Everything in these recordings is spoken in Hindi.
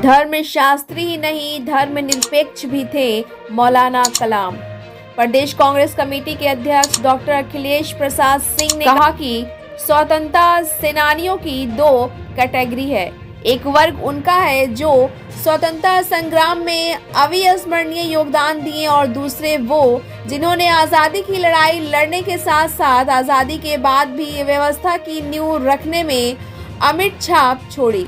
धर्मशास्त्री ही नहीं धर्मनिरपेक्ष भी थे मौलाना कलाम। प्रदेश कांग्रेस कमेटी के अध्यक्ष डॉक्टर अखिलेश प्रसाद सिंह ने कहा कि स्वतंत्रता सेनानियों की दो कैटेगरी है। एक वर्ग उनका है जो स्वतंत्रता संग्राम में अविस्मरणीय योगदान दिए और दूसरे वो जिन्होंने आजादी की लड़ाई लड़ने के साथ साथ आजादी के बाद भी व्यवस्था की नींव रखने में अमिट छाप छोड़ी।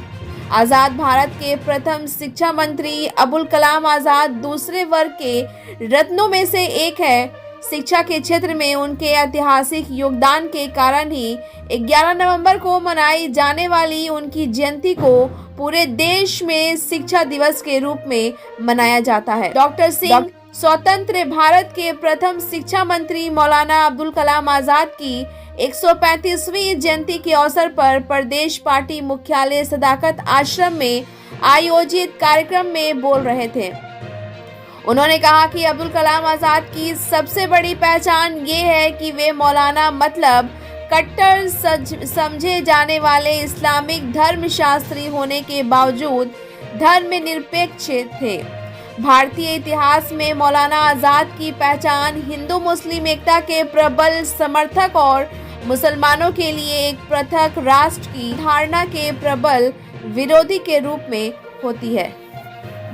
आजाद भारत के प्रथम शिक्षा मंत्री अबुल कलाम आजाद दूसरे वर्ग के रत्नों में से एक है। शिक्षा के क्षेत्र में उनके ऐतिहासिक योगदान के कारण ही 11 नवंबर को मनाई जाने वाली उनकी जयंती को पूरे देश में शिक्षा दिवस के रूप में मनाया जाता है। डॉक्टर सिंह स्वतंत्र भारत के प्रथम शिक्षा मंत्री मौलाना अब्दुल कलाम आजाद की 135वीं जयंती के अवसर पर प्रदेश पार्टी मुख्यालय सदाकत आश्रम में आयोजित कार्यक्रम में बोल रहे थे। उन्होंने कहा कि अब्दुल कलाम आजाद की सबसे बड़ी पहचान ये है कि वे मौलाना मतलब कट्टर समझे जाने वाले इस्लामिक धर्मशास्त्री होने के बावजूद धर्मनिरपेक्ष थे। भारतीय इतिहास में मौलाना आजाद की पहचान हिंदू मुस्लिम एकता के प्रबल समर्थक और मुसलमानों के लिए एक पृथक राष्ट्र की धारणा के प्रबल विरोधी के रूप में होती है।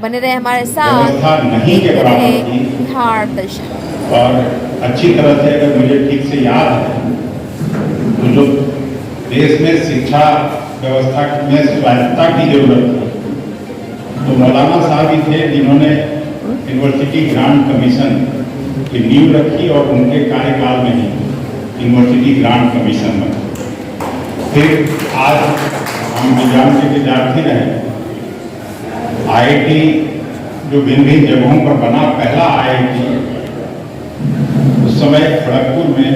बने रहे हमारे साथ नहीं के बराबर धार दर्शन। और अच्छी तरह से अगर मुझे ठीक से याद है तो जो देश में शिक्षा व्यवस्था में स्वायत्तता की जरूरत थी तो मौलाना साहब ही थे जिन्होंने यूनिवर्सिटी ग्रांट कमीशन की नींव रखी और उनके कार्यकाल में ही यूनिवर्सिटी ग्रांट कमीशन बना। फिर आज हम विज्ञान के विद्यार्थी रहे। आईआईटी जो भिन्न भिन्न जगहों पर बना पहला आईआईटी उस समय खड़गपुर में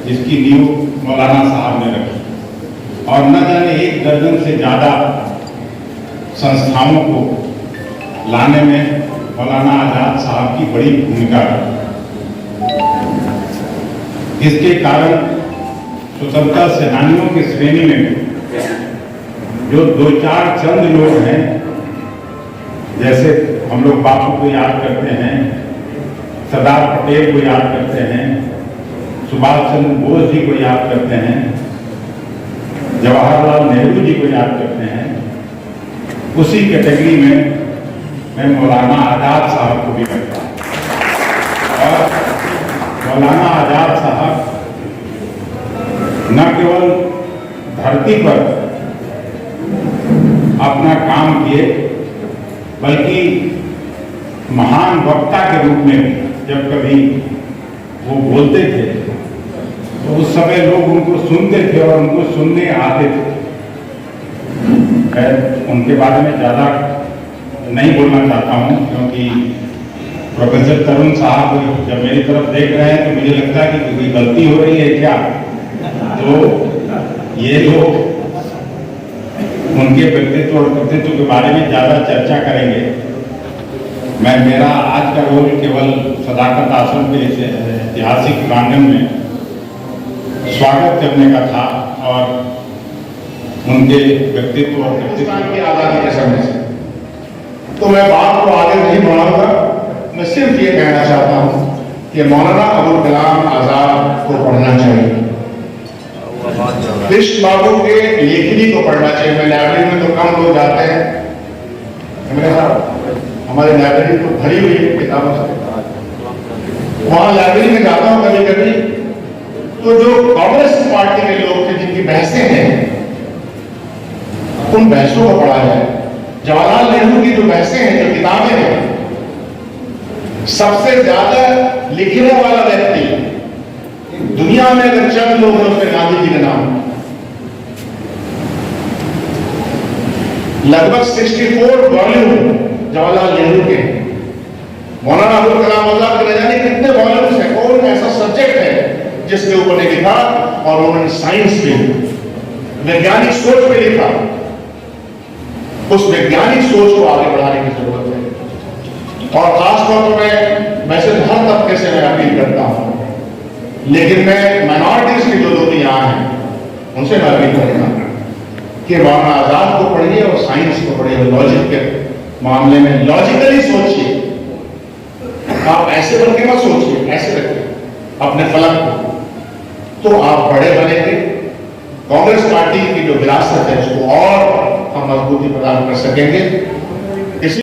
जिसकी नींव मौलाना साहब ने रखी और न जाने 1 दर्जन से ज़्यादा संस्थाओं को लाने में मौलाना आजाद साहब की बड़ी भूमिका रही। इसके कारण स्वतंत्रता सेनानियों की श्रेणी में जो 2-4 चंद लोग हैं, जैसे हम लोग बापू को याद करते हैं, सरदार पटेल को याद करते हैं, सुभाष चंद्र बोस जी को याद करते हैं, जवाहरलाल नेहरू जी को याद करते हैं, उसी कैटेगरी में मैं मौलाना आजाद साहब को भी रखता हूँ। और मौलाना आजाद साहब न केवल धरती पर अपना काम किए बल्कि महान वक्ता के रूप में जब कभी वो बोलते थे तो उस समय लोग उनको सुनते थे और उनको सुनने आते थे। उनके बारे में ज़्यादा नहीं बोलना चाहता हूँ क्योंकि प्रोफेसर तरुण साहब जब मेरी तरफ देख रहे हैं तो मुझे लगता है कि कोई गलती हो रही है क्या, तो ये लोग उनके व्यक्तित्व और कृतित्व के बारे में ज़्यादा चर्चा करेंगे। मेरा आज का रोल केवल सदाकत आश्रम के ऐतिहासिक प्रांगण में स्वागत करने का था और उनके व्यक्तित्व और कृतित्व की आज़ादी के समय से। तो मैं बात को आगे नहीं बढ़ाऊंगा, मैं सिर्फ ये कहना चाहता हूँ कि मौलाना अबुल कलाम आजाद को पढ़ना चाहिए, कृष्ण बाबू के लेखनी को पढ़ना चाहिए। मैं लाइब्रेरी में तो कम लोग जाते हैं, मेरे साथ हमारी लाइब्रेरी तो भरी हुई है किताबों से। वहां लाइब्रेरी में जाता हूँ कभी कभी तो जो कांग्रेस पार्टी के लोग थे जिनकी बहसें हैं उन बहसों को पढ़ा जाए। जवाहरलाल नेहरू की जो बहसें हैं, जो किताबें हैं, सबसे ज्यादा लिखने वाला व्यक्ति दुनिया में अगर चंद लोग हैं उसमें गांधी जी का नाम। लगभग 64 वॉल्यूम जवाहरलाल नेहरू के, मौलाना अबुल कलाम आजाद के न जाने कितने वॉल्यूम्स हैं। कौन ऐसा सब्जेक्ट है जिसके ऊपर ने लिखा और उन्होंने साइंस पे, वैज्ञानिक सोच पे लिखा। उस वैज्ञानिक सोच को आगे बढ़ाने की जरूरत है और खासतौर पर वैसे हर तबके से मैं अपील करता हूं, लेकिन मैं माइनॉरिटीज के जो लोग यहाँ हैं उनसे मैं अपील करूंगा कि मौलाना आजाद को पढ़िए और साइंस को पढ़िए, लॉजिक के मामले में लॉजिकली सोचिए, आप ऐसे बन के मत सोचिए, ऐसे रखिए अपने फलक को, तो आप बड़े बनेंगे। कांग्रेस पार्टी की जो विरासत है उसको और हम मजबूती प्रदान कर सकेंगे।